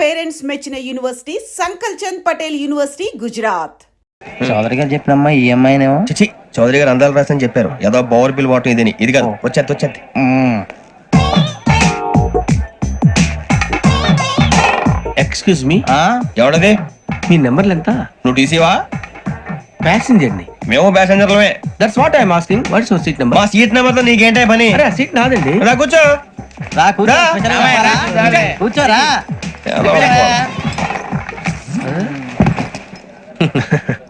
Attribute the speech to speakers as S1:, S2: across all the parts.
S1: Parents మెచ్చిన university సంకల్ Chand Patel university Gujarat.
S2: Chowdary గారు చెప్పినమ్మా ఈ అమ్మాయినేమో
S3: చిచి చౌదరి గారు అందాలు రాసని చెప్పారు. ఏదో బోర్ బిల్ వాటం ఇదని ఇది కాదు. వచ్చేది
S4: ఎక్స్క్యూజ్ మీ,
S3: ఎవడది?
S4: మీ నెంబర్లు ఎంత?
S3: నువ్వు టీసీవా?
S4: ప్యాసింజర్ ని.
S3: మేము ప్యాసెంజర్లమే.
S4: That's what I'm asking. What's your seat number?
S3: మా సీట్ నెంబర్ తో నీకేంటే పని?
S4: అరే సీట్ నాదండి.
S3: రా కూర్చో.
S2: కూర్చోరా.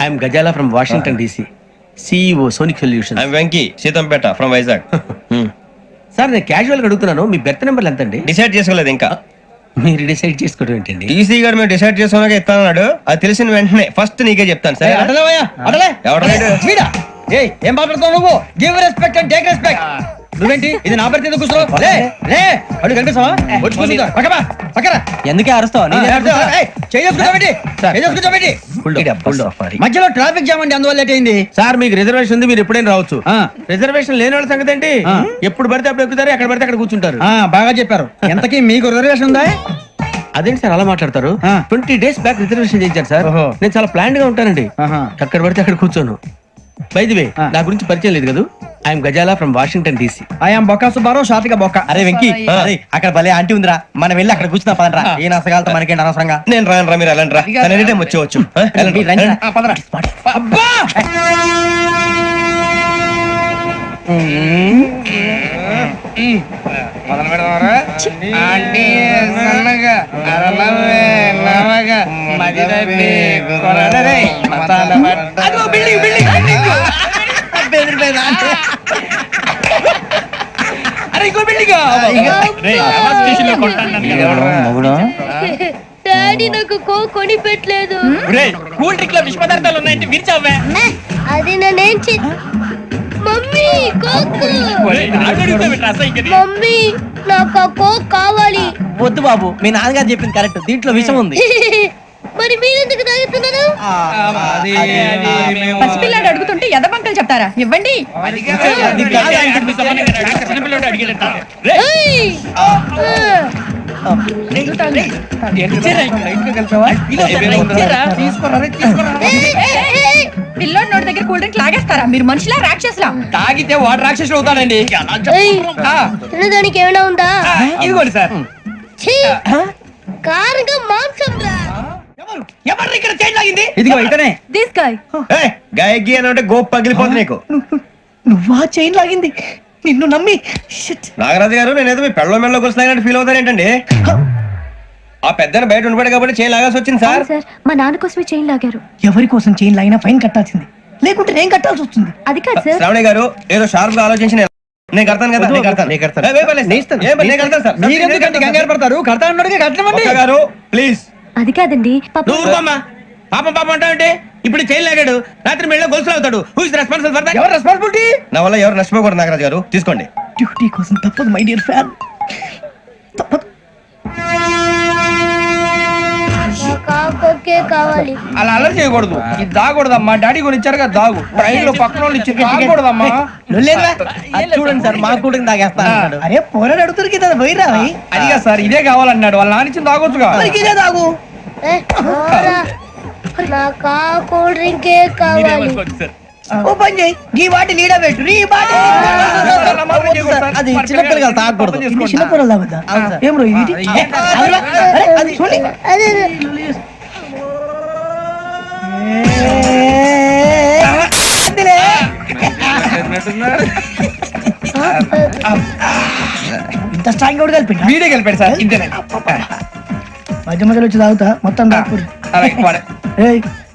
S4: I'm Gazala from Washington DC, CEO Sonic Solution.
S3: I'm Venky Seethampeta from Vizag.
S4: Sir నేను క్యాజువల్ గా అడుగుతున్నాను, మీ బెర్త్ నెంబర్లు ఎంత అండి?
S3: డిసైడ్ చేసుకోలేదు ఇంకా.
S4: మీరు డిసైడ్ చేసుకోవడం ఏంటండి?
S3: టీసీ గారు మేము డిసైడ్ చేసుకున్నాక ఇస్తానన్నాడు. అది తెలిసిన వెంటనే ఫస్ట్ నీకే చెప్తాను. సరే
S2: ఏం మాట్లాడుతావు నువ్వు? Give respect and take respect. నువ్వేంటి ఇది నా పరిస్థితి కూర్చో. అడుగు కనిపిస్తావా? ఎందుకే అరుస్తావు? మధ్యలో ట్రాఫిక్ జామ్ అండి, అందువల్ల లేట్ అయింది.
S4: సార్ మీకు రిజర్వేషన్ ఉంది, మీరు ఎప్పుడైనా రావచ్చు. రిజర్వేషన్ లేని వాళ్ళ సంగతి ఏంటి? ఎప్పుడు పడితే అప్పుడు ఎక్కుతారు, ఎక్కడ పడితే అక్కడ కూర్చుంటారు.
S2: బాగా చెప్పారు. ఎంతకీ మీకు రిజర్వేషన్ ఉందా?
S4: అదేంటి సార్ అలా మాట్లాడతారు? 20 days బ్యాక్ రిజర్వేషన్ చేయించారు సార్. నేను చాలా ప్లాన్డ్ గా ఉంటానండి. అక్కడ పడితే అక్కడ కూర్చోను. బై ది వే, నా గురించి పరిచయం లేదు కదా. I'm Gazala from Washington DC.
S2: I'm Bokka Subbarao, షార్ట్గా బొక్క. అరే వెంకీ, అక్కడ భలే ఆంటీ ఉందిరా, మనం వెళ్ళి అక్కడ కూర్చున్నా పదరా. ఏ నసగాలతో మనకేంటి అనవసరంగా.
S3: నేను రాను రా, మీరు వెళ్ళండి రా. ఎనీ టైం వచ్చేవచ్చు.
S2: అబ్బా మొదలు పెడదామరా?
S5: డాడీ నాకు కొని పెట్టలేదు.
S4: కూల్ డ్రింక్ లో విష పదార్థాలు ఉన్నాయంటే విరిచావే.
S5: అది నేనేం మమ్మీ కోక్. మమ్మీ నాకు ఆ కోక్ కావాలి.
S2: వద్దు బాబు, మీ నాన్నగారు చెప్పింది కరెక్ట్, దీంట్లో విషయం ఉంది.
S5: మరి మీరెందుకు తాగుతున్నారు?
S6: పసిపిల్లాడు అడుగుతుంటే ఎదబంకలు చెప్తారా? ఇవ్వండి. పిల్లోడి నోటి దగ్గర కూల్ డ్రింక్ లాగేస్తారా? మీరు మనుషులా రాక్షసులా?
S2: తాగితే వాడు రాక్షసుడు అవుతాడండి.
S5: తినడానికి ఏమైనా ఉందా?
S2: ఇదిగోండి సార్.
S5: కారంగా మాంసం రా.
S2: ఎవరు ఇక్కడ చైన్ లాగింది? ఇదిగో ఇతనే.
S5: This guy.
S3: గాయకి అని అంటే గోప్ పగిలిపోతుంది నీకు.
S2: నువ్వా చైన్ లాగింది? నిన్ను నమ్మి.
S3: నాగరాజు గారు, నేనేదో మీ పెళ్ళ మెళ్ళ గురిసినట్టు ఫీల్ అవుతారేంటండి? ఆ పెద్దని బయట ఉండిపోయాడు కాబట్టి చైన్ లాగాల్సి వచ్చింది సార్.
S5: మా నాన్న కోసమే చైన్ లాగారు.
S2: ఎవరి కోసం చైన్ లాగినా ఫైన్ కట్టాల్సింది, లేకుంటే నేను కట్టాల్సి వస్తుంది.
S5: అది కాదు సార్.
S3: శ్రావణి గారు ఏదో షార్ప్ గా ఆలోచించి నేను కడతాను కదా.
S2: కంగారు పడతారు. కడతా అన్నాడుగా కట్టమండి
S3: గారు ప్లీజ్.
S5: అది కాదండి.
S4: పాపం అంటావంటే ఇప్పుడు చైన్ లాగాడు, రాత్రి మెళ్ళ గొలుసులు అవుతాడు. Who is responsible for that?
S2: ఎవరు రెస్పాన్సిబిలిటీ?
S3: నా వల్ల ఎవరు నష్టపోకూడదు నాగరాజు గారు, తీసుకోండి.
S2: డ్యూటీ కోసం తప్పదు మై డియర్ ఫ్యాన్, తప్పదు.
S5: కావాలి.
S2: అలా అలర్ చేయకూడదు. ఇది దాగకూడదమ్మా. డాడీ కొని ఇచ్చారు కదా దాగు. ట్రైన్ లో పక్కన వాళ్ళు ఇచ్చి దాగకూడదమ్మా. చూడండి సార్, మా కూడా తాగేస్తా. అరే పోరాడు అడుగుతారు కదా, పోయిరా. అదిగా సార్, ఇదే కావాలన్నాడు. వాళ్ళ నానిచ్చింది తాగొచ్చుగా. ఇదే తాగు.
S5: నాకు కూల్ డ్రింకే కావాలి.
S2: ఓ పని చేయి, ఈ వాటి లీడ పెట్టు. అది చిన్నపిల్లలు కదా, తాగకూడదు. చిన్నపిల్లలు తాగుతా. ఏం రో ఇది? ఇంత స్ట్రాంగ్ కూడా కలిపి వీడే కలిపాడు సార్. ఇంతేనే మధ్య మధ్యలో వచ్చి తాగుతా. మొత్తం తాగకూడదు.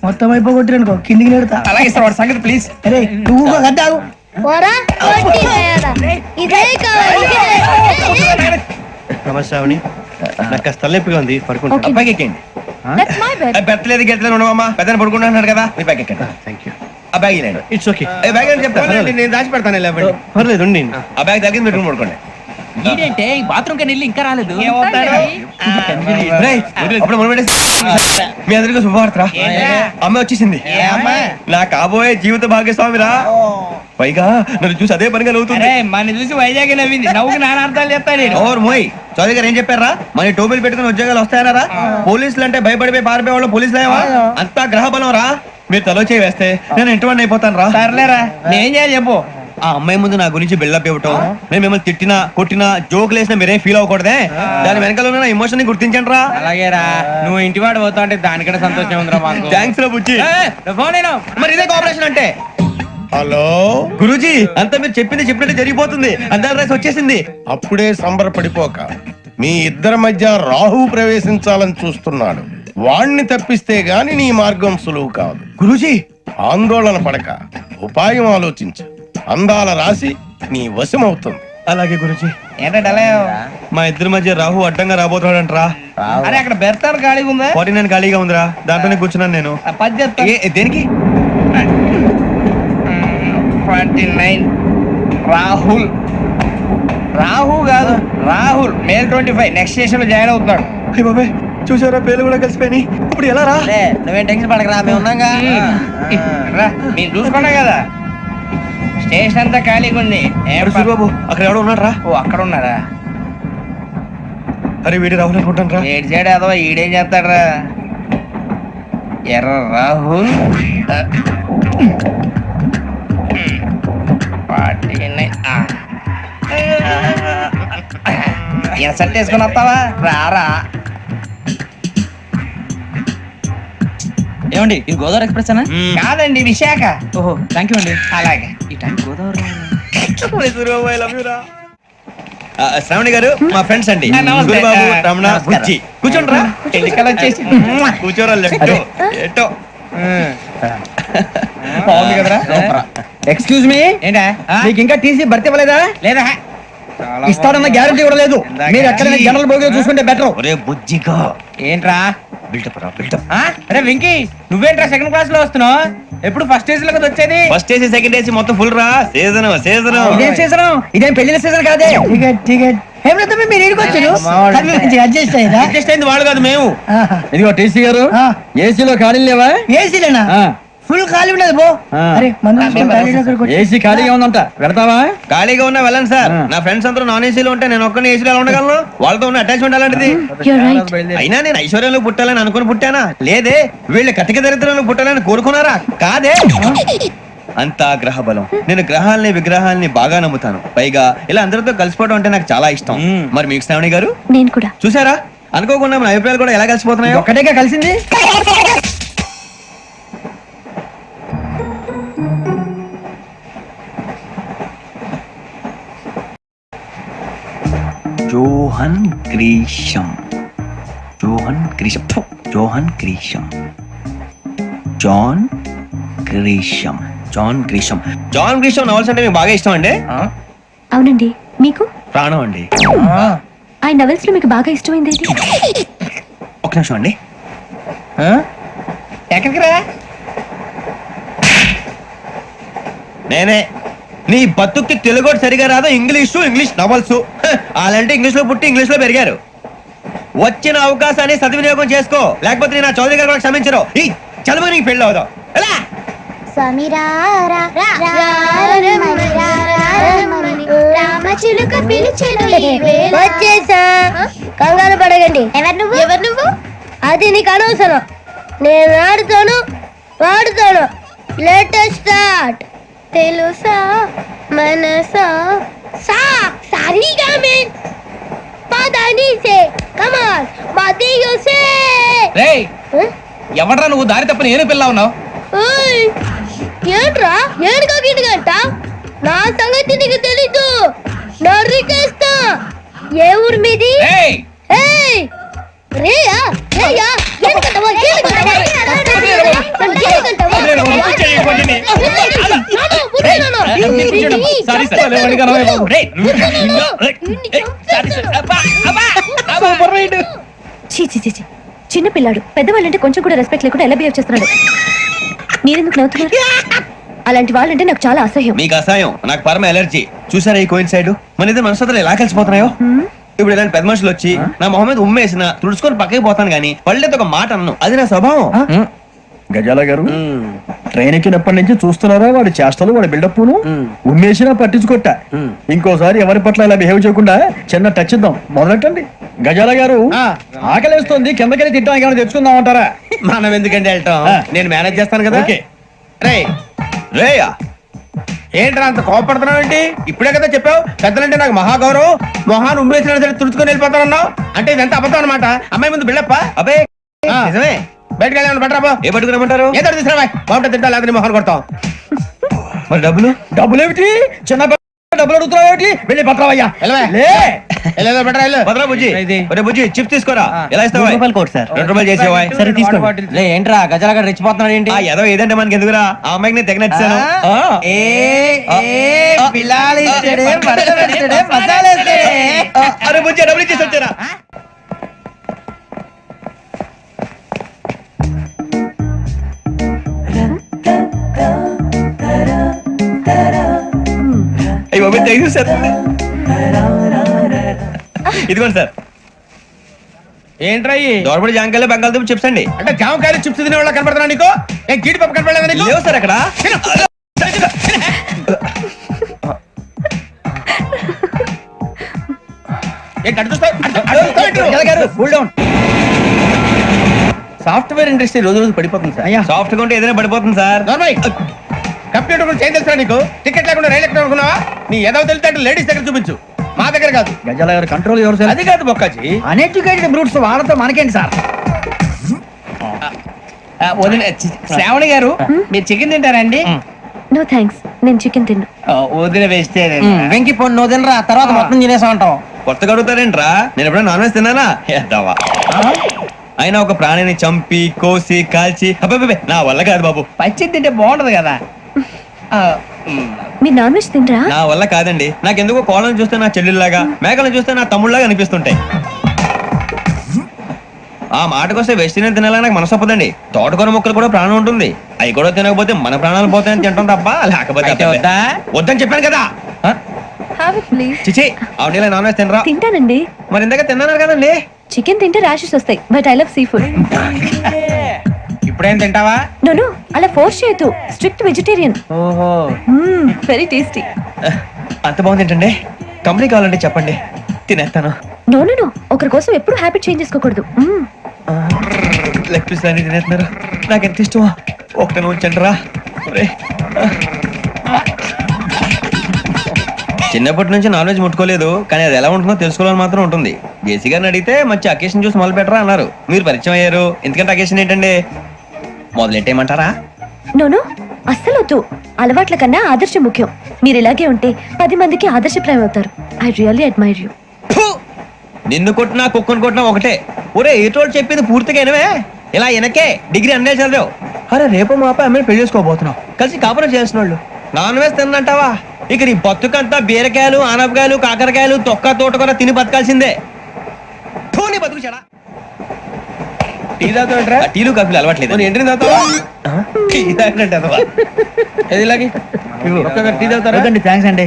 S2: మొత్తం అయిపోగొట్టిరనుకో కిందికి నేడుతా. అలాగే సార్, వాడి సంగతి ప్లీజ్. అరే నువ్వు గద్దాగు.
S3: నమస్తే శ్రావణి, నాకు కాస్త తలెప్పిగా ఉంది, పడుకుంటా. అబ్బాయికి ఎక్కండి. పెట్టలేదు గెట్టలేదు ఉండవమ్మా, పెద్దని పడుకుంటున్నాడు కదా, మీ బ్యాగ్ ఎక్కండి. Thank you. ఆ బ్యాగ్ ఇట్స్ ఓకే. బ్యాగ్ అని చెప్తాను, నేను దాచి పెడతాను. పర్లేదు, ఆ బ్యాగ్ తగ్గింది పెట్టుకుని పడుకోండి.
S2: ఏంటంటే బాత్రూమ్ కని వెళ్ళి ఇంకా రాలేదు
S3: రేయ్, అప్పుడు మొదలు పెట్టేసి. మీ అందరికీ శుభవార్తరా. అమ్మ వచ్చేసింది. నా కాబోయే జీవిత భాగ్యస్వామిరా. పైగా నన్ను చూసి అదే పనిగా నవ్వుతుంది.
S2: మన చూసి వైజాగ్ నవ్వింది. నవ్వుకి నాన్న అర్థాలు చెప్తాను.
S3: ఓర్ మోయ్, చౌదరి గారు ఏం చెప్పారా? మన టోబీలు పెట్టుకుని ఉద్యోగాలు వస్తాయనరా? పోలీసులు అంటే భయపడిపోయి పారిపోయే వాళ్ళు పోలీసులు ఏవా? అంతా గ్రహ బలం రా. మీరు తలో చేయి వేస్తే నేను ఇంటివాడిని అయిపోతాను రా.
S2: సర్లేరా, నేనేం చేయాలి చెప్పు.
S3: ఆ అమ్మాయి ముందు నా గురించి బిల్డప్ ఇవ్వటం, నేను మిమ్మల్ని తిట్టినా కొట్టినా జోకులు వేసినా మీరేం ఫీల్ అవ్వకూడదే. దాని వెనకాల ఉన్న ఎమోషన్ ని గుర్తించండి రా.
S2: అలాగేరా, నువ్వు ఇంటి వాడు పోతా అంటే దానికంటే సంతోషం ఉందిరా మాకు.
S3: థ్యాంక్స్ రా బుజ్జి.
S2: ఫోన్ అయినా
S3: మరి ఇదే కోఆపరేషన్ అంటే.
S7: హలో,
S3: గురూజీ, అంతా మీరు చెప్పింది చెప్పినట్టు జరిగిపోతుంది. అందాల రైస్ వచ్చేసింది.
S7: అప్పుడే సంబరపడిపోక. మీ ఇద్దరి మధ్య రాహు ప్రవేశించాలని చూస్తున్నాడు. వాణ్ణి తప్పిస్తే గాని నీ మార్గం సులువు కాదు.
S3: గురూజీ,
S7: ఆందోళన పడక, ఉపాయం ఆలోచించు. అందాల రాశి నీ వశమవుతుంది.
S3: అలాగే గురూజీ.
S2: ఏంటంటే
S3: మా ఇద్దరి మధ్య రాహు అడ్డంగా రాబోతున్నాడంట్రా.
S2: అరే అక్కడ బెర్తాను ఖాళీగా ఉందా?
S3: 49 ఖాళీగా ఉందిరా, దాంట్లోనే కూర్చున్నాను నేను.
S2: పది చెప్తా.
S3: దేనికి?
S2: 29 రాహుల్. రాహు కాదు, రాహుల్. మే 25 నెక్స్ట్ స్టేషన్ లో జాయిన్ అవుతున్నాడు.
S3: అయ్య బాబాయ్, చూసారా పేర్లు కూడా కలిసిపోయినాయి. ఇప్పుడు ఎలా రా?
S2: నువ్వేం టెన్షన్ పడకరా, మేము ఉన్నాగా. మీరు చూసుకున్నా కదా, స్టేషన్ అంతా ఖాళీగా ఉంది.
S3: బాబు అక్కడ ఎవడో ఉన్నాడు రా.
S2: ఓ అక్కడ ఉన్నారా?
S3: అరే వీడి రాహుల్ అనుకుంటాను రా.
S2: ఏడు చేయడం అదో ఈడేం చేస్తాడరా? ఎర్ర రాహుల్ 49. ఇన్సర్ట్ వేసుకుని వస్తావా? రారా.
S8: ఏమండి ఇది గోదావరి ఎక్స్ప్రెస్ అనా?
S2: కాదండి, విశాఖ.
S8: ఓహో థ్యాంక్ యూ అండి.
S2: అలాగే.
S8: ఈ టైం గోదావరి
S3: శ్రావణి గారు మా ఫ్రెండ్స్ అండి.
S2: నమస్తే.
S3: గురుబాబు, రమణ,
S2: నమస్కారం.
S3: బుజ్జి. కూర్చోండి రా.
S2: ఎన్నికలు వచ్చేసి
S3: కూర్చోరా. లెఫ్ట్ ఎటో.
S2: బాగుంది కదరా?
S4: ఎక్స్క్యూజ్ మీ,
S2: ఏంటా?
S4: మీకు ఇంకా టీసీ భర్తీ ఇవ్వలేదా?
S2: లేదా
S4: ఇస్తాడన్న గ్యారంటీ కూడా లేదు. మీరు ఎక్కడైనా జనరల్ బోగిలో చూసుకుంటే బెటర్.
S3: ఒరే బుజ్జిగా,
S2: ఏంట్రా?
S3: బిల్డప్ రా, బిల్డప్.
S2: అరే వెంకీ, నువ్వేంట్రా సెకండ్ క్లాస్ లో వస్తున్నావు? ఎప్పుడు ఫస్ట్ ఏజ్ లో కదా వచ్చేది?
S3: ఫస్ట్ ఏసీ సెకండ్ ఏసీ మొత్తం ఫుల్ రా. Season season.
S4: ఇదేం సీజన్? ఇదేం పెళ్లిన సీజన్ కాదే. టికెట్ టికెట్ మీరు అడ్జస్ట్ అయ్యారా?
S2: అడ్జస్ట్ అయింది వాళ్ళు కాదు, మేము.
S4: ఇదిగో టీసీ గారు, ఏసీలో ఖాళీ లేవా? ఏసీలేనా? ఫుల్ ఖాళీ ఉండదు బో. ఏసీ ఖాళీగా ఉందంట, పెడతావా?
S3: ఖాళీగా ఉన్నా వెళ్ళండి సార్. నా ఫ్రెండ్స్ అందరూ నాన్ ఏసీలో ఉంటే నేను ఒక్కనే ఏసీలో ఎలా ఉండగలను? వాళ్ళతో ఉన్న అటాచ్మెంట్ అలాంటిది.
S5: You're right.
S3: అయినా నేను ఐశ్వర్యంలో పుట్టాలని అనుకుని పుట్టానా? లేదే. వీళ్ళు కటిక దరిద్రంలో పుట్టాలని కోరుకున్నారా? కాదే. అంతా గ్రహ బలం. నేను గ్రహాలని విగ్రహాలని బాగా నమ్ముతాను. పైగా ఇలా అందరితో కలిసిపోవడం అంటే నాకు చాలా ఇష్టం. మరి మీకు శ్రావణి గారు?
S5: నేను కూడా.
S3: చూసారా, అనుకోకుండా మన అభిప్రాయాలు కూడా ఎలా కలిసిపోతున్నాయో.
S4: ఒక్కటేగా కలిసింది.
S3: Johan Grisham. Johan Grisham. ఫు, Johan Grisham. John Grisham. John Grisham. John Grisham novels అంటే మీకు బాగా ఇష్టం అండి?
S5: అవునండి, మీకు?
S3: ప్రాణం అండి.
S5: ఆ నవెల్స్ లో మీకు బాగా ఇష్టమైంది ఏది?
S3: ఒక నిమిషం అండి.
S2: ఎక్కడికి రా?
S3: నేనే. నీ బతుక్కి తెలుగు సరిగా రాదు, ఇంగ్లీష్ నవల్స్. అలాంటి ఇంగ్లీష్ లో పుట్టి ఇంగ్లీష్ లో పెరిగారు. వచ్చిన అవకాశాన్ని సద్వినియోగం చేసుకో, లేకపోతే నేను చౌదరి గారు కూడా క్షమించరు. ఈ చదువు నీకు పెళ్ళి అవుదాం. ఎలా?
S5: వచ్చేసా, కంగారు పడగండి. ఎవరు నువ్వు? అది నీకు అనవసరం. నేను ఆడుతాను, వాడుతాను. Latest start. తెలుసా మనసా సా సారీగా మెన్ పదని సే కమాన్ మదియో సే.
S2: రేయ్, ఎవడ్రా నువ్వు? దారి తప్పని ఏను పిల్ల ఉన్నావు?
S5: ఓయ్ ఏంట్రా ఏడుగా గిడుగంట? నా సంగతి నీకు తెలీదు. నరికేస్తా. ఏ ఊరు మీది?
S2: ఏయ్,
S5: ఏయ్ రేయా రేయా ఏడుగంటవా ఏడుగంటవా
S2: సారీ సార్. రేయ్, సూపర్ రైడ్.
S5: చీ చీ చీ చీ. చిన్న పిల్లాడు పెద్దవాళ్ళంటే కొంచెం కూడా రెస్పెక్ట్ లేకుండా ఎలా బిహేవ్ చేస్తున్నాడు. మీరెందుకు నవ్వుతున్నారు? అలాంటి వాళ్ళంటే నాకు చాలా అసహ్యం.
S3: మీకు అసహాయం, నాకు పరమ ఎలర్జీ. చూసారా ఈ కోయిన్ సైడ్ మన ఇద్దరు మనసులో ఎలా కలిసిపోతున్నాయో. ఇప్పుడు ఇలాంటి పెద్ద మనుషులు వచ్చి నా మొహం మీద ఉమ్మేసిన తుడుచుకొని పక్కకి పోతాను గానీ పళ్ళేతో ఒక మాట అన్ను, అది నా స్వభావం.
S2: గజాల గారు ట్రైన్ ఎక్కినప్పటి నుంచి చూస్తున్నారా వాడి చేష్టలు, వాడి బిల్డప్ను. ఉమ్మేసినా పట్టించుకోట. ఇంకోసారి ఎవరి పట్ల ఇలా బిహేవ్ చేయకుండా చిన్న టచ్ ఇద్దాం, మొదలెట్టండి. గజాల గారు ఆకలేస్తుంది, కిందకెళ్ళి తిట్టడానికి ఏమైనా తెచ్చుకుందాం అంటారా?
S4: మనం ఎందుకంటే వెళ్ళటం, నేను మేనేజ్ చేస్తాను కదా. రే
S3: రేయా
S4: ఏంట్రా అంత కోపడుతున్నావు ఏంటి? ఇప్పుడే కదా చెప్పావు పెద్దలంటే నాకు మహాగౌరవం, మొహాన్ని ఉమ్మేసిన సరే తుడుచుకొని వెళ్ళిపోతానన్నావు. అంటే ఇదంతా అబద్ధం అనమాట. అమ్మాయి ముందు బిళ్ళప్ప.
S3: అబే నిజమే.
S4: బయటకు వెళ్ళాను బట్రాబో.
S3: ఏ పట్టుకురమ్మంటారు?
S4: ఏదో తీసుకురా బాగుంటుంది, తింటా లేదా మొహాన్ని కొడతాం.
S3: మరి డబ్బులు?
S2: డబ్బులు ఏమిటి? చిన్న డబ్బులు అడుగుతున్నావు ఏమిటి? వెళ్ళి పట్టరావయ్యా.
S4: బట్రా వెళ్ళు.
S3: భద్రా బుజ్జి, ఒరే బుజ్జి చిప్స్ తీసుకోరా. ఎలా ఇస్తావా?
S8: Court sir.
S3: 2 రూపాయలు చేసేవా?
S8: సరే తీసుకోండి. రే ఏంట్రా గజాల గారు రెచ్చిపోతున్నాడు ఏంటి?
S3: ఏదో ఏదంటే మనకి ఎందుకురా, ఆ అమ్మాయికి నేను తెగ నచ్చాను. అరే బుజ్జి డబ్బులు ఇచ్చేసి వచ్చారా? అయ్యి బాబు థ్యాంక్ యూ సార్. ఇదిగోండి సార్.
S4: ఏంట్రా
S3: దోరబడి జాంకాయలు బంగాళదుంప చిప్స్ అండి.
S4: అంటే జామకాయలు చిప్స్ తినే వాళ్ళ కనపడుతున్నా నీకు? ఏం జీడిపప్పు కనపడలేదా నీకు?
S3: లేవు సార్ అక్కడ.
S4: సాఫ్ట్వేర్ ఇండస్ట్రీ రోజు రోజు పడిపోతుంది సార్.
S3: సాఫ్ట్ గా ఉంటే ఏదైనా పడిపోతుంది సార్.
S4: కంప్యూటర్ గురించి ఏం తెలుసా నీకు? టికెట్ లేకుండా రైలు ఎక్కడ అనుకున్నావా? నీ ఏదో తెలితే లేడీస్ దగ్గర చూపించు, మా దగ్గర కాదు.
S2: గజాల గారు కంట్రోల్ ఎవరు సార్?
S4: అది కాదు బొక్కాజీ.
S2: అన్ఎడ్యుకేటెడ్ బ్రూట్స్ వాళ్ళతో మనకేంటి సార్?
S4: శ్రావణి గారు మీరు చికెన్ తింటారా అండి?
S5: నో థ్యాంక్స్, నేను చికెన్ తిన్ను.
S4: వదిన వేస్తే
S8: వెంకి పొన్ను నువ్వు తినరా, తర్వాత మొత్తం తినేసా ఉంటాం.
S3: కొత్తగా అడుగుతారేంట్రా? నేను ఎప్పుడైనా నాన్ వెజ్ తిన్నానా? ఎద్దావా. అయినా ఒక ప్రాణిని చంపి కోసి కాల్చి అబ్బబ్బే నా వల్ల కాదు బాబు.
S4: పచ్చి తింటే బాగుంటది కదా.
S5: మీరు నాన్ వెజ్ తినరా?
S3: నా వల్ల కాదండి. నాకెందుకో కోళ్ళని చూస్తే నా చెల్లెల్లాగా, మేకలను చూస్తే నా తమ్ముళ్ళలాగా అనిపిస్తుంటాయి. ఆ మాటకొస్తే వెస్టిరియన్ తినాలని నాకు మనసు ఒప్పదండి. తోటకూర మొక్కలు కూడా ప్రాణం ఉంటుంది, అవి కూడా తినకపోతే మన ప్రాణాలు పోతాయని తింటాం తప్ప లేకపోతే వద్దని చెప్పాను కదా.
S5: Have it, please.
S3: చిచి అవునీ నాన్ వెజ్ తినరా?
S5: తింటానండి.
S3: మరి ఇందాక తిన్నాను కదండి.
S5: చికెన్ తింటే ర్యాషెస్ వస్తాయి, but I love sea food.
S4: ఇప్పుడేం తింటావా?
S5: నో అలా ఫోర్స్ చేయొద్దు. Strict vegetarian.
S4: ఓహో
S5: వెరీ టేస్టీ.
S3: అంత బాగుంది ఏంటండి? కంపెనీ కావాలంటే చెప్పండి, తినేస్తాను.
S5: నో నో నో, ఒకరి కోసం ఎప్పుడు హ్యాబిట్ చేంజ్ చేసుకోకూడదు.
S3: లెగ్ పీస్ అన్ని తినేస్తున్నారు, నాకు ఎంత ఇష్టమో. ఒకటే ఉంచండి రా. చిన్నప్పటి నుంచి నాన్ వెజ్ ముట్టుకోలేదు, కానీ అది ఎలా ఉంటుందో తెలుసుకోవాలని మాత్రం ఉంటుంది. జేసీ గారిని అడిగితే మంచి అకేషన్ చూసి మొదలు పెట్టరా అన్నారు. మీరు పరిచయం అయ్యారు, ఎందుకంటే అకేషన్ ఏంటండి? మొదలెట్టేయమంటారా?
S5: నో నో, అస్సలు వద్దు. అలవాట్ల కన్నా ఆదర్శం ముఖ్యం. మీరు ఇలాగే ఉంటే 10 మందికి ఆదర్శప్రాయం అవుతారు. I really admire you.
S3: నిన్ను కొట్టినా కుక్కను కొట్టినా ఒకటే. ఒరే ఏటోళ్ళు చెప్పింది పూర్తిగా వినవే. ఇలా వెనకే డిగ్రీ అన్నే చదివావు. అరే రేపు మా అబ్బాయి అమ్మాయిని పెళ్లి చేసుకోబోతున్నావు, కలిసి కాపురం చేసిన వాళ్ళు నాన్ వెజ్ తిన్నంటావా? ఇక నీ బతుకంతా బీరకాయలు, ఆనపకాయలు, కాకరకాయలు, తొక్క తోట కూడా తిని బతకాల్సిందే. నీ బతుకు చెడా.
S4: టీ తాగుతాంట్రా?
S3: టీలు కాఫీలు అలవాట్లేదు.
S4: ఏంటి తాగుతావా? టీ తాగినట్టు అదవా. ఏది ఇలాగే ఒక్కొక్క టీ తాగుతారా?
S2: థ్యాంక్స్ అండి.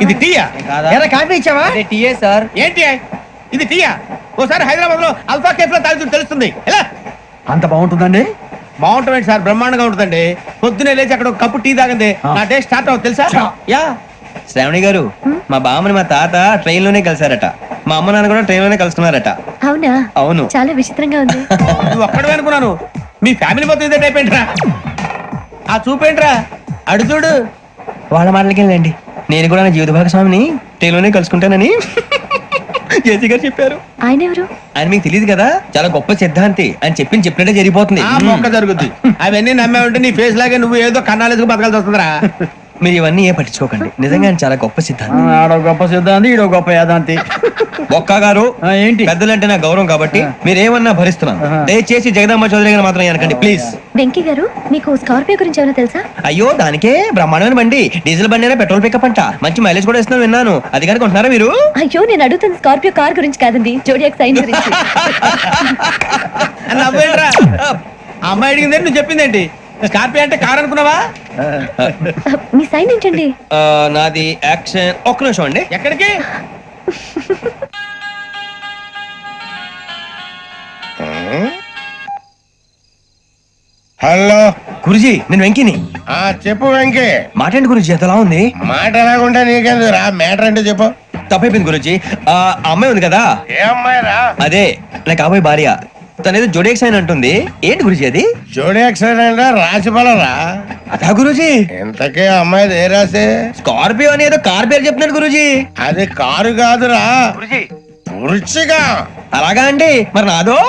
S4: ఇది టీయా?
S2: కాఫీ ఇచ్చావా?
S8: TA sir.
S4: ఏంటి ఇది టీయా? ఓసారి హైదరాబాద్ లో అల్ఫా కేఫ్ లో తాగుతూ తెలుస్తుంది. ఎలా
S2: అంత బాగుంటుందండి?
S4: బాగుంటుంది సార్, బ్రహ్మాండంగా ఉంటుందండి. పొద్దునే లేచి అక్కడ ఒక కప్పు టీ తాగింది నా డే స్టార్ట్ అవుతుంది తెలుసా?
S3: యా శ్రావణి గారు, మా బామ్మని మా తాత ట్రైన్ లోనే కలిసారట, మా అమ్మ నాన్న కూడా ట్రైన్ లోనే కలుసుకున్నారట.
S5: అవునా?
S3: అవును.
S5: చాలా విచిత్రంగా ఉంది.
S4: నువ్వు ఒక్కడే అనుకున్నాను, మీ ఫ్యామిలీ మొత్తం ఇదే టైప్ ఏంట్రా? ఆ చూపేంట్రా అడు చూడు.
S3: వాళ్ళ మాటలకి వెళ్ళండి, నేను కూడా నా జీవిత భాగస్వామిని ట్రైన్ లోనే కలుసుకుంటానని జేసీ గారు చెప్పారు.
S5: ఆయన ఎవరు?
S3: ఆయన మీకు తెలియదు కదా, చాలా గొప్ప సిద్ధాంతి అని చెప్పినట్టే జరిగిపోతుంది.
S4: ఆ మొక్క జరుగుద్ది. అవన్నీ నమ్మే ఉంటే నీ ఫేస్ లాగే నువ్వు ఏదో కన్నాలేసుకు బతకాల్సి వస్తుందిరా.
S3: మీరు ఇవన్నీ ఏ పట్టించుకోకండి, నిజంగా ఆయన చాలా గొప్ప సిద్ధాంతి.
S2: ఆడో గొప్ప సిద్ధాంతి, ఈడో గొప్ప యాదాంతి.
S3: ఒక్క గారు
S2: ఏంటి?
S3: పెద్దలంటే నా గౌరవం కాబట్టి మీరేమన్నా భరిస్తున్నాను. దయచేసి జగదాంబ చౌదరి గారు మాత్రం అనకండి ప్లీజ్.
S5: వెంకీ గారు, మీకు స్కార్పియో గురించి ఏమైనా తెలుసా?
S3: అయ్యో దానికే బ్రహ్మాండమైన బండి, డీజిల్ బండి అయినా పెట్రోల్ పికప్ అంట, మంచి మైలేజ్ కూడా ఇస్తున్నాను విన్నాను. అది కానీ కొంటున్నారా మీరు?
S5: అయ్యో నేను అడుగుతుంది స్కార్పియో కార్ గురించి కాదండి, జోడియాక్ సైన్ గురించి.
S4: ఆ అమ్మాయి అడిగింది నువ్వు చెప్పిందేంటి? స్కార్పియో అంటే కార్ అనుకున్నావా?
S5: మీ సైన్ ఏంటండి?
S3: నాది యాక్షన్. ఒక్క నిమిషం అండి.
S4: ఎక్కడికి?
S7: హలో
S3: గురుజీ నేను వెంకిని.
S7: చెప్పు వెంకీ.
S3: మాట్లాడండి గురుజీ, ఎంతలా ఉంది?
S7: మాట ఎలాగుంటా నీకెందుకు రా, మ్యాటర్ అంటే చెప్పు.
S3: తప్పైపోయింది గురుజీ. ఆ అమ్మాయి ఉంది కదా,
S7: ఏ అమ్మాయి రా?
S3: అదే నా కాబోయే భార్య. తనేదో జోడేక్స్ అని అంటుంది. ఏంటి గురుజీ అది?
S7: జోడి యాక్సిడెంట్ రాసి రా.
S3: అదా గురుజీ?
S7: ఇంతకీ అమ్మాయి ఏ రాసి?
S3: స్కార్పియో అని ఏదో కార్ పేరు చెప్తున్నాడు గురుజీ.
S7: అది కారు కాదురా, వృచ్చిగా.
S3: అలాగా అండి, మరి నాదో?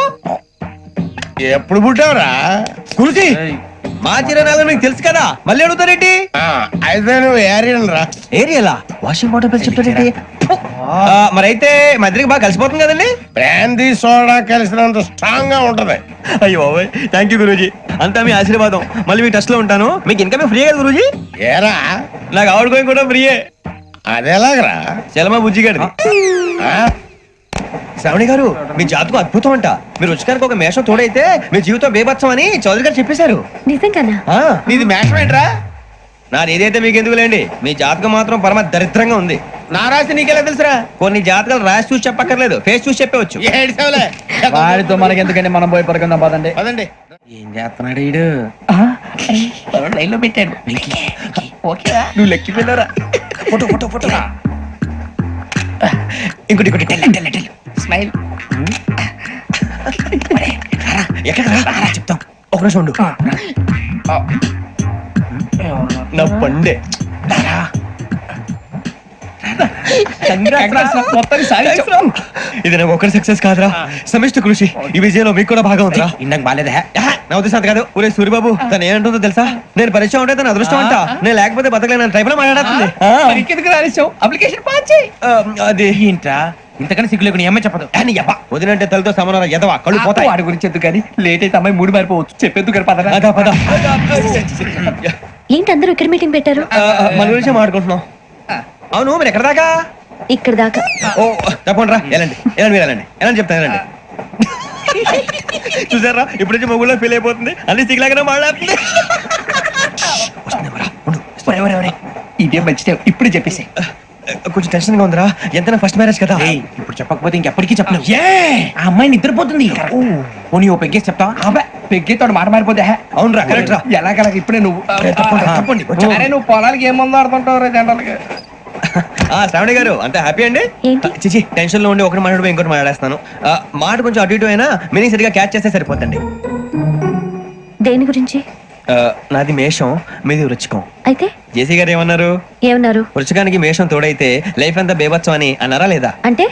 S7: ఎప్పుడు పుట్టావురా?
S3: గురుజీ మా చిరనాలు మీకు తెలుసు కదా, మళ్ళీ అడుగుతారేంటి?
S7: అయితే నువ్వు ఏరియన్ రా.
S3: ఏరియలా? వాషింగ్ వాటర్ పేరు చెప్తారేంటి? మరైతే మా ఇద్దరికి బాగా కలిసిపోతుంది కదండి.
S7: బ్రాందీ సోడా కలిసినంత స్ట్రాంగ్ గా ఉంటది.
S3: అయ్యో థ్యాంక్ యూ గురూజీ, అంతా మీ ఆశీర్వాదం. మళ్ళీ మీ టచ్ లో ఉంటాను. మీకు ఇంకా ఫ్రీ కదా గురూజీ?
S7: ఏరా
S3: నాకు ఆవిడ గోయింగ్ కూడా ఫ్రీయే.
S7: అదేలాగరా?
S3: చలమా బుజ్జి గారిది. శ్రావణి గారు మీ జాతకం అద్భుతం అంట. మీరు రుచికారికి ఒక మేషం తోడైతే మీ జీవితం బేబత్సం అని చౌదరి గారు చెప్పేశారు.
S5: నిజంగానా?
S4: నీది మేషం ఏంట్రా?
S3: నాది ఏదైతే మీకు ఎందుకులేండి, మీ జాతకం మాత్రం పరమ దరిద్రంగా ఉంది.
S4: నా రాసి నీకెలా తెలుసురా?
S3: కొన్ని జాతకాలు రాసి చూసి చెప్పక్కర్లేదు, ఫేస్ చూసి చెప్పవచ్చు.
S2: వాడితో మనకి ఎందుకంటే మనం పోయి పడుకుందాం పదండి.
S7: పదండి.
S4: ఏం చేస్తున్నాడు ఈడు? లైన్ లో పెట్టాడు. ఓకేరా, నువ్వు లెక్కిపోయినారా?
S3: Photo photo photo. ఇంకోటి ఇంకోటి టెల్
S4: స్మైల్.
S3: ఎక్కడ చెప్తాం. ఒక నిమిషం ఉండు. నా పండే ఇది నాకు ఒకరి సక్సెస్ కాదురా, సమిష్టి కృషి. ఈ విజయంలో మీకు కూడా భాగం ఉందిరా.
S4: ఇందాక బాలేదా?
S3: నా ఉద్దేశం కాదు. ఊరే సూర్యబాబు తను ఏమంటుందో తెలుసా? నేను పరిచయం ఉంటే తన అదృష్టం అంట. నేను లేకపోతే బతకలేను టైప్ లో మాట్లాడుతుంది.
S4: ఇంకెందుకు రాలేసావు? అప్లికేషన్ పాస్ చేయి.
S3: అది
S4: ఏంట్రా ఇంతకన్నా సిగ్గు లేకుండా ఏమై చెప్పదు.
S3: వదినంటే తలతో సమానం ఎదవా, కళ్ళు పోతాయి.
S4: వాడి గురించి ఎందుకు కానీ లేట్ అయితే అమ్మాయి మూడు మారిపోవచ్చు. చెప్పేందుకు కానీ పద.
S3: అదా పద.
S5: ఏంటి అందరూ ఇక్కడ మీటింగ్ పెట్టారు?
S3: మన గురించి మాట్లాడుకుంటున్నాం. అవును మీరు ఎక్కడ దాకా?
S5: ఇక్కడ దాకా.
S3: ఓ తప్పకుండా రా, వెళ్ళండి వెళ్ళండి మీరు వెళ్ళండి వెళ్ళండి చెప్తాను వెళ్ళండి. చూసారా ఇప్పుడు నుంచి మొగుల్లో ఫీల్ అయిపోతుంది, అన్ని సిగ్లాగానే మాట్లాడుతుంది.
S4: ఇదే మంచిదే, ఇప్పుడు చెప్పేసి.
S3: కొంచెం టెన్షన్ గా ఉందిరా, ఎంతైనా ఫస్ట్ మ్యారేజ్ కదా.
S4: ఇప్పుడు చెప్పకపోతే ఇంకెప్పటికీ చెప్పలేవు. ఆ అమ్మాయి నిద్రపోతుంది. పోనీ ఓ పెగ్గేసి చెప్తావా? పెగ్గేతో మాట మారిపోతే.
S3: అవునరా కరెక్ట్ రా.
S4: ఎలాగలా ఇప్పుడే నువ్వు
S3: తప్పండి.
S4: అరే నువ్వు పొలాలకి ఏం మందు ఆడుతుంటావు రే జనరల్గా.
S3: శ్రావణి గారు అంతే హ్యాపీ అండి?
S5: ఏంటి?
S3: చిచి టెన్షన్ లో ఉండి ఒకటి మాట్లాడిపోయి ఇంకోటి మాట్లాడేస్తాను. మాట కొంచెం అటు ఇటు అయినా మీనింగ్ సరిగా క్యాచ్ చేస్తే సరిపోతండి.
S5: దేని గురించి?
S3: నాది మేషం, మీది వృచ్చికం.
S5: అయితే
S3: జేసీ గారు ఏమన్నారు?
S5: ఏమన్నారు?
S3: వృచ్చికానికి మేషం తోడైతే లైఫ్ అంతా బేబత్సం అని అన్నారా లేదా?
S5: అంటే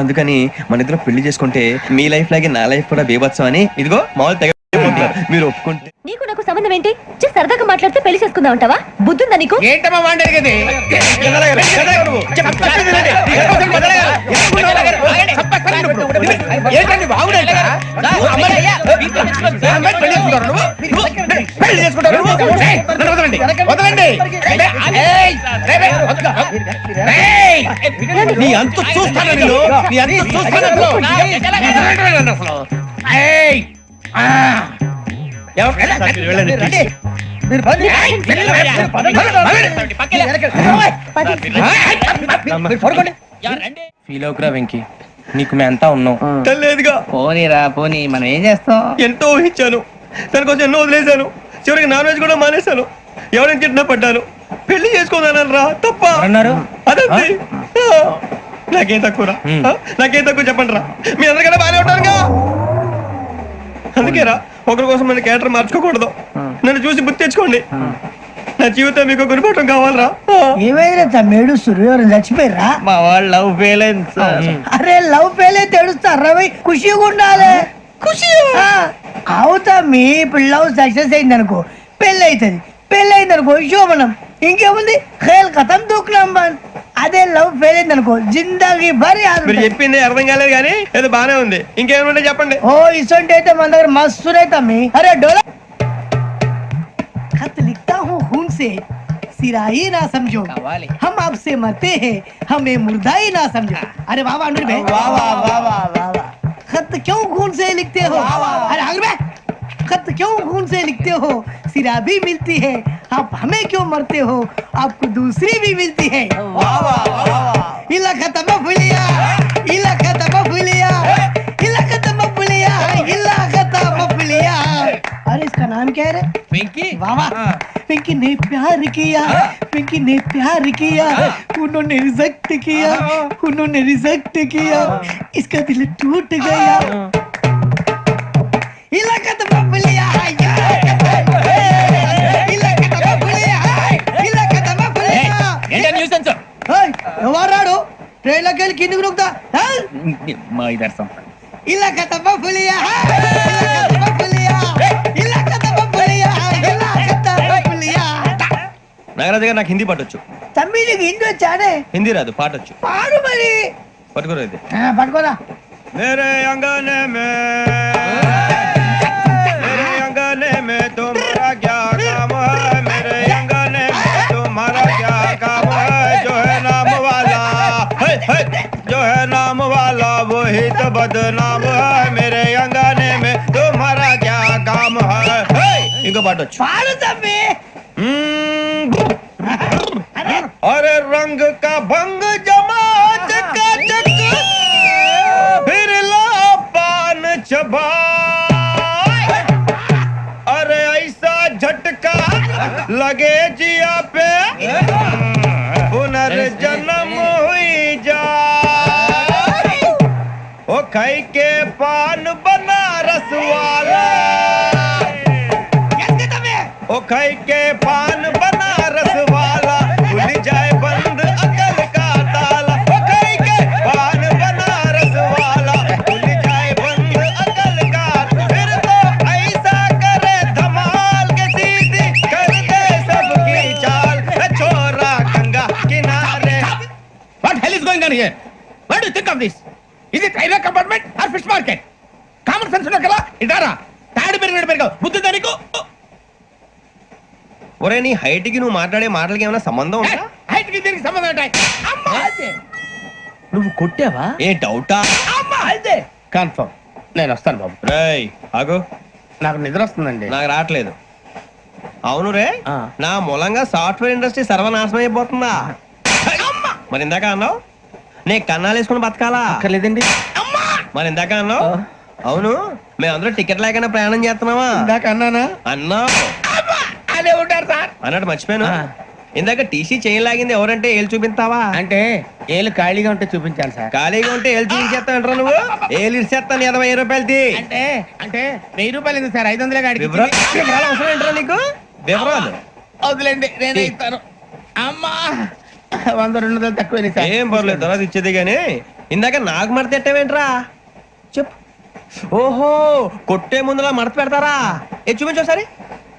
S3: అందుకని మన ఇద్దరు పెళ్లి చేసుకుంటే మీ లైఫ్ లాగే నా లైఫ్ కూడా బేబత్సం అని ఇదిగో మామూలు తెగ మీరు ఒప్పుకుంటే.
S5: నీకు నాకు సంబంధం ఏంటి? సరదాగా మాట్లాడితే పెళ్లి చేసుకుందాం అంటావా? బుద్ధుందా నీకు?
S4: ఏంటమ్మా మాట్లాడేది?
S3: నీ అంత చూస్తాను నేను, నీ అంత చూస్తాను.
S4: ఫీల్ అవుకురా వెంకీ, నీకు మేమంతా ఉన్నాం.
S3: లేదుగా
S8: పోనీరా పోనీ, మనం ఏం చేస్తాం?
S3: ఎంతో ఊహించాను, తన కోసం ఎన్నో వదిలేశాను. చివరికి నాన్ వెజ్ కూడా మానేశాను. ఎవరైనా తిట్టినా పడ్డాను. పెళ్లి చేసుకోదానని రా తప్ప
S4: అన్నారు.
S3: అదంతే. నాకేం తక్కువ రా, నాకేం తక్కువ చెప్పండి రా. మీ అందరికన్నా బాగానే ఉంటారుగా. అందుకే రా, ఒకరి కోసం మన క్యారెక్టర్ మార్చుకోకూడదు. నన్ను చూసి గుర్తు తెచ్చుకోండి. నా జీవితం మీకు గురిపటం కావాలరా.
S8: ఏమైనా తమ్మేడు సూర్యవరం చచ్చిపోయిరా?
S3: మా వాళ్ళు లవ్ ఫెయిల్ అయింది.
S8: అరే లవ్ ఫెయిల్ అయితే ఏడుస్తారా? ఖుషిగా ఉండాలి. ఖుషి అవుతా. మీ ఇప్పుడు లవ్ సక్సెస్ అయింది అనుకో, పెళ్ళి అవుతుంది. పెళ్ళి అయింది అనుకో శోభనం. ఇంకేముంది, ఖేల్ కథం దూకునాం బంద్. అదే లవ్ ఫెయిల్ అయింది అనుకో జిందాగీ భారీ.
S3: మీరు చెప్పింది అర్థం కాలేదు కానీ ఏదో బానే ఉంది. ఇంకేమైనా చెప్పండి.
S8: ఓ ఇసొంటి అయితే మన దగ్గర మస్తు తమ్మి. అరే డోలా खत लिखता हूँ खून से, सिरा ही ना समझो, हम आपसे मरते हैं, हमें मुर्दा ही ना समझो. अरे वाह वाह अनुर भाई, वाह वाह वाह वाह वाह. खत क्यों खून से लिखते हो? अरे अनुर भाई खत क्यों खून से लिखते हो? सिरा भी मिलती है, आप हमें क्यों मरते हो? आपको दूसरी भी मिलती है। इला खत्म फुलिया, इला खत्म फुलिया, इला खत्म फुलिया, इला खत्म फुलिया। अरे इसका नाम क्या है रे?
S2: पिंकी
S8: वाह वाह। पिंकी ने प्यार किया, पिंकी ने प्यार किया, उन्होंने रिजेक्ट किया, उन्होंने रिजेक्ट किया, इसका दिल टूट गया। इलाका तो बबलिया है, इलाका तो बबलिया है, इलाका तो बबलिया। ఏయ్, ఎవరాడు ట్రైన్ లోకి వెళ్ళి కిందికి నొక్కుతా
S2: మా ఇదర్శం
S8: ఇలాకా तो बबलिया है, इलाका तो बबलिया, इलाका तो बबलिया, इलाका तो बबलिया।
S3: నాగరాజు గారు నాకు హిందీ పాటొచ్చు.
S8: తమ్మి నీకు హిందీ వచ్చానే?
S3: హిందీ రాదు, పాటొచ్చు.
S8: పాడు మరి.
S3: పట్టుకోరు ఇది.
S8: పట్టుకోరా.
S3: मेरे अंगने में तुम्हारा क्या काम है? मेरे अंगने में तुम्हारा क्या काम है? जो है नाम वाला जो है नाम वाला वही तो बदनाम है. मेरे अंगने में तुम्हारा क्या काम है? इनको पाटो.
S8: పాడు తమ్మి.
S3: अरे रंग का भंग जमा चकाचक फिर ला पान चबा. अरे ऐसा झटका लगे जिया पे पुनर्जन्म हुई जा. ओ खाई के पान बनारस वाला, ओ खाई के पान बनारस वाला खुल जाए बंद अकल का ताला. ओ खाई के पान बनारस वाला खुल जाए बंद अकल का. फिर तो ऐसा करे धमाल के सीधी कर दे सबकी चाल. छोरा गंगा किनारे.
S2: What hell is going on here? What do you think of this? Is it railway compartment or fish market? Common sense ఉన్నా కదా ఇదారా తాడి పెరిగాడు బుద్ధి దానికి.
S3: ఒరే నీ హైట్ కి నువ్వు మాట్లాడే మాటలకి ఏమైనా సంబంధం ఉందా?
S2: హైట్ కి దీనికి సంబంధం ఉంటాయి. అమ్మా అదే నువ్వు కొట్టావా?
S3: ఏ డౌటా?
S2: అమ్మా అదే కన్ఫర్మ్. నేను వస్తాను బాబు.
S3: రేయ్ ఆగు,
S2: నాకు నిద్ర వస్తుందండి.
S3: నాకు రావట్లేదు. అవును రే, నా మూలంగా సాఫ్ట్వేర్ ఇండస్ట్రీ సర్వనాశనం అయిపోతుందా? మరి ఇందాక అన్నావు నే కన్నాలు వేసుకుని బతకాలా?
S2: అక్కర్లేదండి.
S3: మరి ఇందాక అన్నావు అవును మేమందరూ టికెట్ లేకుండా ప్రయాణం చేస్తున్నావా?
S2: ఇందాక అన్నానా?
S3: అన్నావు.
S2: అదే ఉంటారు సార్
S3: అన్నట్టు మర్చిపోయాను. ఇందాక టీసీ చేయి లాగింది ఎవరంటే ఏళ్ళు చూపిస్తావా?
S2: అంటే ఏళ్ళు ఖాళీగా ఉంటే చూపించాలి సార్.
S3: ఖాళీగా ఉంటే ఏళ్ళు చూపించేస్తానంటారా నువ్వు? ఏళ్ళు ఇచ్చేస్తాను 20 రూపాయలది.
S2: అంటే అంటే 1000 రూపాయలు ఎందుకు సార్? 500 గాడికి
S3: వివరాలు అవసరం ఏంట్రా నీకు? వివరాలు
S2: వదిలేండి, నేనే ఇస్తాను. అమ్మా 100 200 తక్కువ సార్.
S3: ఏం పర్లేదు, తర్వాత ఇచ్చేది గానీ ఇందాక నాకు మడత ఎట్టవేంట్రా చెప్పు. ఓహో కొట్టే ముందులా మడత పెడతారా? ఏ చూపించు ఒకసారి.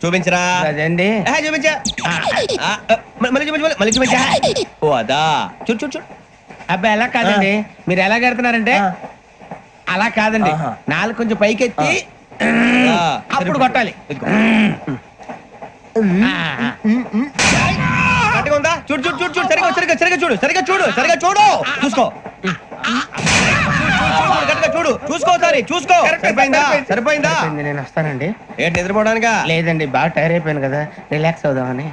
S3: చూపించరా?
S2: అదండి.
S3: చూపించా. మళ్ళీ చూపించు, మళ్ళీ చూపించా. ఓ అదా, చూడు చూడు చూడు.
S2: అబ్బాయి ఎలా కాదండి, మీరు ఎలా కడుతున్నారంటే అలా కాదండి. నాలుగు కొంచెం పైకెత్తి అప్పుడు కొట్టాలి.
S3: గట్టిగా ఉందా? చూడు చూడు చూడు చూడు. సరిగా సరిగా సరిగా చూడు, సరిగా చూడు, సరిగా చూడు. చూసుకో గట్టిగా చూడు, చూసుకో ఒకసారి చూసుకో. సరిపోయిందా? సరిపోయిందా?
S2: నేను వస్తానండి.
S3: ఏంటి నిద్రపోవడానికా?
S2: లేదండి, బాగా టైర్ అయిపోయాను కదా, రిలాక్స్ అవుదామని.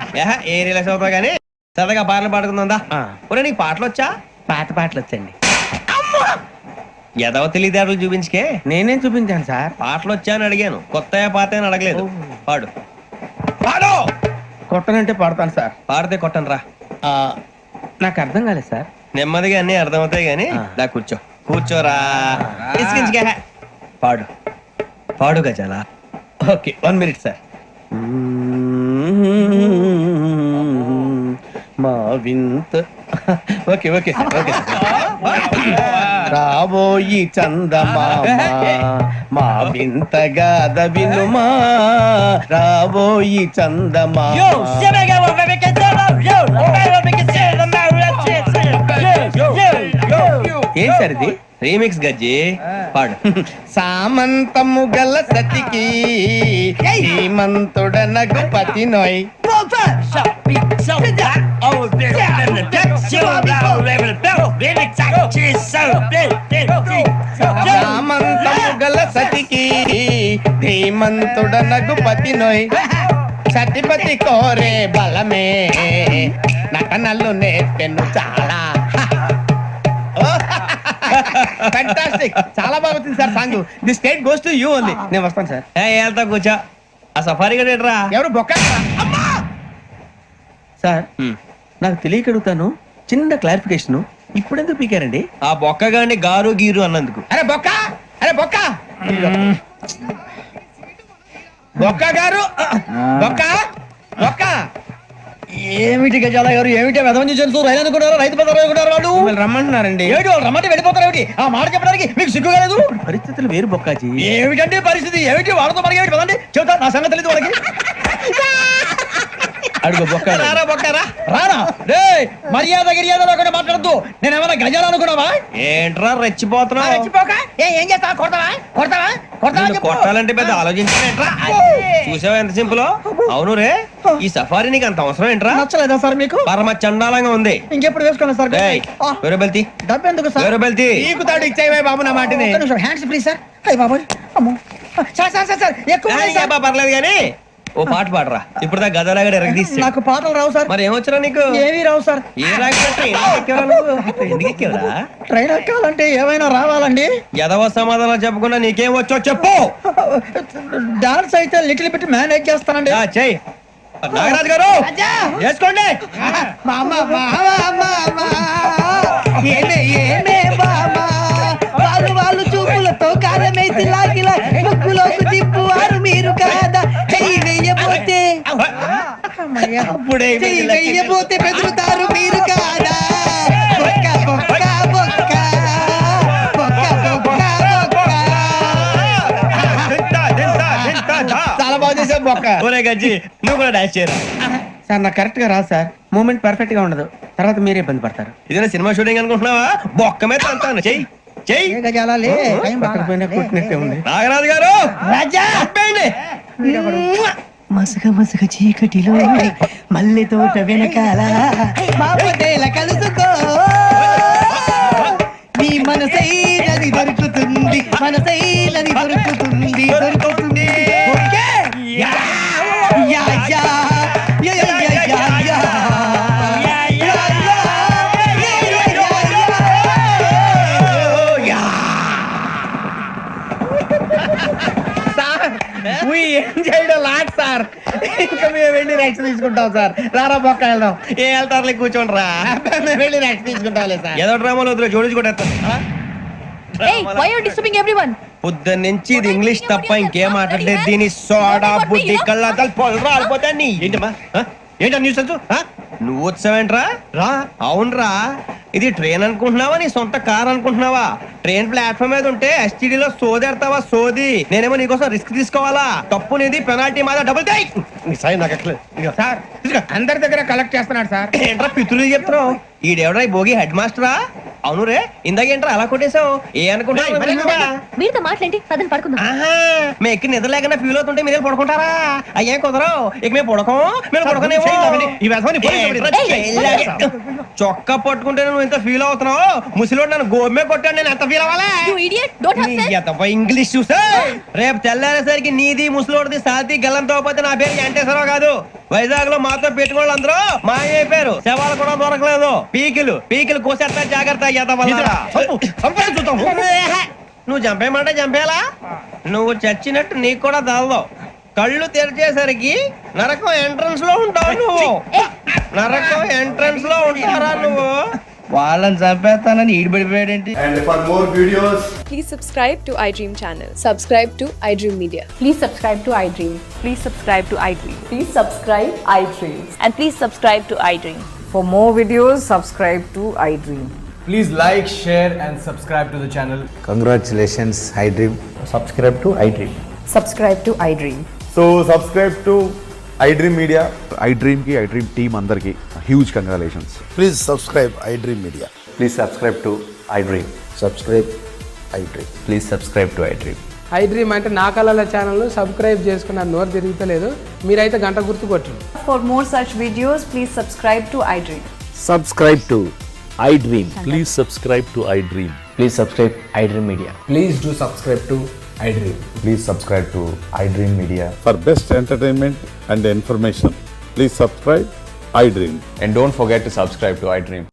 S3: ఏ రిలాక్స్ అవుతావు కానీ సరదాగా పాటలు పాడుకుందా? ఒరే నీకు పాటలు వచ్చా?
S2: పాత పాటలు వచ్చండి.
S3: ఎదవ తెలివితేటలు చూపించుకే.
S2: నేనేం చూపించాను సార్?
S3: పాటలు వచ్చా అని అడిగాను, కొత్త పాత అని అడగలేదు. పాడు పాడు.
S2: కొట్టనంటే పడతాను సార్.
S3: పాడితే కొట్టను రా.
S2: నాకు అర్థం కాలేదు సార్.
S3: నెమ్మదిగా అన్ని అర్థమవుతాయి గానీ దా కూర్చో. కూర్చోరా. ఇసుకించుకే. పాడు పాడు గజాల.
S2: Okay 1 minute sir. మా వింత. Okay okay sir, okay sir. రాబోయి చందమామ మా వింతగా వినుమా. రాబోయి చందమామ. ఏం సార్ ఇది?
S3: రీమిక్స్ గజ్జి. పాడు.
S2: సామంతము గల సతికి హేమంతుడనగు పతి నోయ్. సామంతము గల సతికి
S7: ధీమంతుడనగు పతి నోయ్ సతిపతి కోరే బలమే నటనలు నేర్పెను చాలా.
S2: ఫ్యాంటాస్టిక్, చాలా బాగా వచ్చింది sir song. The state goes to you only. నేను వస్తాను సార్.
S3: వెళ్తా కూర్చో. ఆ సఫారీ గడ్ ఏంట్రా?
S2: ఎవరు బొక్క సార్? నాకు తెలియక అడుగుతాను, చిన్న క్లారిఫికేషన్. ఇప్పుడు ఎందుకు పీకారండి?
S3: ఆ బొక్కగాని గారు గీరు అన్నందుకు.
S2: అరే బొక్క, అరే బొక్క, బొక్క గారు, బొక్క బొక్క. ఏమిటి గజాల గారు, ఏమిటి వెదవని చేస్తూ రైలు అనుకున్నారు, రైతు బజార్ అనుకున్నారు వాళ్ళు. రమ్మంటున్నారండి. ఏమిటి వాళ్ళు రమ్మంటే వెళ్ళిపోతారు ఏమిటి? ఆ మాట చెప్పడానికి మీకు సిగ్గుగా లేదు? పరిస్థితులు వేరు బొక్కాజీ. ఏమిటంటే పరిస్థితి ఏమిటి? వాళ్ళతో మనకి ఏమిటి పదండి, చెబుతా. నా సంగతి తెలియదు వాళ్ళకి. అడుగు బొక్క. రారా బొక్కరా, రారా. రే మర్యాద గిర్యాద లేకుండా మాట్లాడద్దు. నేను ఏమైనా గజాలు అనుకున్నావా?
S3: ఏంట్రా రెచ్చిపోతున్నావు?
S2: రెచ్చిపోక ఏం చేస్తావా? కొడతావా కొడతావా కొడతావా?
S3: నిన్ను కొట్టాలంటే పెద్ద ఆలోచించానేంట్రా? చూసావా ఎంత సింపుల్. అవును రే, ఈ సఫారీ నీకు అంత అవసరం ఏంట్రా?
S2: నచ్చలేదా సార్ మీకు?
S3: పరమ చండాలంగా ఉంది.
S2: ఇంకెప్పుడు వేసుకోండి సార్.
S3: వేరే బెల్తి,
S2: డబ్బు ఎందుకు సార్?
S3: వేరే బెల్తి.
S2: నీకు తాడు ఇచ్చేవే బాబు నా మాటని. Hands please sir. అయ్యి బాబు, అమ్మో సార్ సార్ సార్ సార్ ఎక్కువ ఉన్నాయి సార్.
S3: పర్లేదు కానీ ఓ పాట పాడరా. ఇప్పుడు దా గదలాగడ ఎరగదీసి.
S2: నాకు పాటలు రావు సార్.
S3: మరి ఏమొచ్చరా నీకు?
S2: ఏవి రావు సార్.
S3: ఏ రాకపోతే ఎందుకు ఎక్కేవరా?
S2: ట్రైన్ ఎక్కాలంటే ఏమైనా రావాలండి.
S3: ఎదవ సమాధానం చెప్పకుండా నీకేం వచ్చో చెప్పు.
S2: డాన్స్ అయితే లిటిల్ బిట్ మేనేజ్ చేస్తానండి.
S3: చెయ్యి నాగరాజు గారు, చేసుకోండి.
S2: ఏమే ఏమే బామా, వాళ్ళు వాళ్ళు చూపులతో కారమేసి లాగిలా ముక్కులోకి తిప్పువారు మీరు కాదా? చెయ్యి వెయ్యబోతే చెయ్యి వెయ్యబోతే బెదురుతారు మీరు కాదా? బొక్క బొక్క బొక్క బొక్క బొక్క బొక్క. చాలా బాగా చేసావు బొక్క.
S3: ఒరే గజ్జి, నువ్వు కూడా డాన్స్ చేయరా.
S2: సార్ నాకు కరెక్ట్ గా రాదు సార్. మూమెంట్ పర్ఫెక్ట్ గా ఉండదు, తర్వాత మీరే ఇబ్బంది పడతారు.
S3: ఇదేనా సినిమా షూటింగ్ అనుకుంటున్నావా? బొక్క మీద అంటాను. చెయ్యి చెయ్యి.
S2: కొట్టినట్టే ఉంది.
S3: నాగరాజు గారు,
S2: రాజా
S3: చెప్పండి.
S8: మసక మసక చీకటిలో మల్లె తోట వెనకాల బాపతేల కలుసుకో, నీ మనసైనది దొరుకుతుంది, మనసైనది దొరుకుతుంది దొరుకుతుంది. Okay? Yeah yeah yeah yeah yeah yeah yeah yeah.
S2: Sir ఇంకా మేము వెళ్ళి రెక్స్ తీసుకుంటాం సార్. రారా బొక్క వెళ్దాం.
S3: ఏ వెళ్తారులే, కూర్చోండి రా.
S2: మేము వెళ్ళి రెక్స్ తీసుకుంటాంలే సార్.
S3: ఏదో డ్రామాలో వద్దులే, జోడించుకుంటా.
S6: Hey, why are you disturbing everyone?
S3: పొద్దున్న నుంచి ఇది ఇంగ్లీష్ తప్ప ఇంకేం మాట్లాడలేదు. దీని సోడా బుద్ధి కళ్ళ పొలు రాలిపోతా. నీ ఏంటమ్మా, ఏంటా న్యూస్ నువ్వు వచ్చావేంట్రా? రా. అవునరా, ఇది ట్రైన్ అనుకుంటున్నావా, నీ సొంత కార్ అనుకుంటున్నావా? ట్రైన్ ప్లాట్ఫామ్ మీద ఉంటే STD లో సోదేడతావా? సోది. నేనేమో నీకోసం రిస్క్ తీసుకోవాలా? తప్పు నీది, పెనాల్టీ మాదా, డబుల్ టై.
S2: సార్ అందరి దగ్గర కలెక్ట్ చేస్తున్నాడు సార్.
S3: ఏంట్రా పితులు చెప్తున్నావు? ఈడెవడ్రా ఈ భోగి హెడ్ మాస్టరా? అవును రే, ఇందాకేంట్రా అలా కొట్టేశావు? ఏ అనుకుంటా?
S5: మీరుతో మాట్లాడి పదని పడుకుందాం.
S3: మేము ఎక్కి నిద్ర లేకుండా ఫీల్ అవుతుంటే మీరు పడుకుంటారా? అయ్యే కుదరవు. ఇక మేము పడుకోం, మేము పడుకోనేమో. చొక్కా పట్టుకుంటే నువ్వు ఇంత ఫీల్ అవుతున్నావు. ముసలివాడు నన్ను గోమే కొట్టాడు, నేను ఎంత ఫీల్ అవ్వాలా?
S6: You idiot, don't have sense.
S3: English చూసా. రేపు తెల్లారేసరికి నీది ముసలోడిది సాతి గల్లంతో పోతే నా పేరు వెంకటేశ్వరరావు కాదు. వైజాగ్ లో మాతో పెట్టుకోళ్ళు అందరూ మాయైపోయారు. శవాలు కూడా దొరకలేదు. పీకిలు కోసేస్తా, జాగ్రత్త. నువ్వు చంపేయమంటే చంపేలా? నువ్వు చచ్చినట్టు నీకు కూడా తగదు. కళ్ళు తెరిచేసరికి నరకం ఎంట్రన్స్ లో ఉంటావు నువ్వు. నరకం ఎంట్రన్స్ లో ఉంటారా నువ్వు?
S2: వాళ్ళని చంపేస్తానని ఈడిపడిపోయాడేంటి?
S9: And for more videos,
S10: please subscribe to iDream channel. Subscribe to iDream Media.
S6: Please subscribe to iDream.
S10: Please subscribe to iDream.
S6: Please subscribe iDream.
S10: And please subscribe to iDream.
S6: For more videos, subscribe to iDream.
S9: please like, share and subscribe to the channel.
S11: Congratulations, iDream. Subscribe to iDream.
S6: Subscribe to iDream.
S9: So subscribe to iDream Media.
S11: iDream ki iDream team andarki huge congratulations.
S7: Please subscribe iDream Media.
S11: Please subscribe to iDream.
S7: Subscribe iDream.
S11: Please subscribe to iDream.
S12: iDream అంటే నా కళల channel subscribe చేసుకున్న నోరు తిరుగుతలేదు. మీరైతే గంట గుర్తు కొట్టండి.
S6: For more such videos, please subscribe to iDream.
S11: Subscribe to iDream. Please subscribe to iDream. Please subscribe iDream Media.
S9: Please do subscribe to iDream.
S11: Please subscribe to iDream Media.
S9: For best entertainment and information, please subscribe iDream.
S11: And don't forget to subscribe to iDream.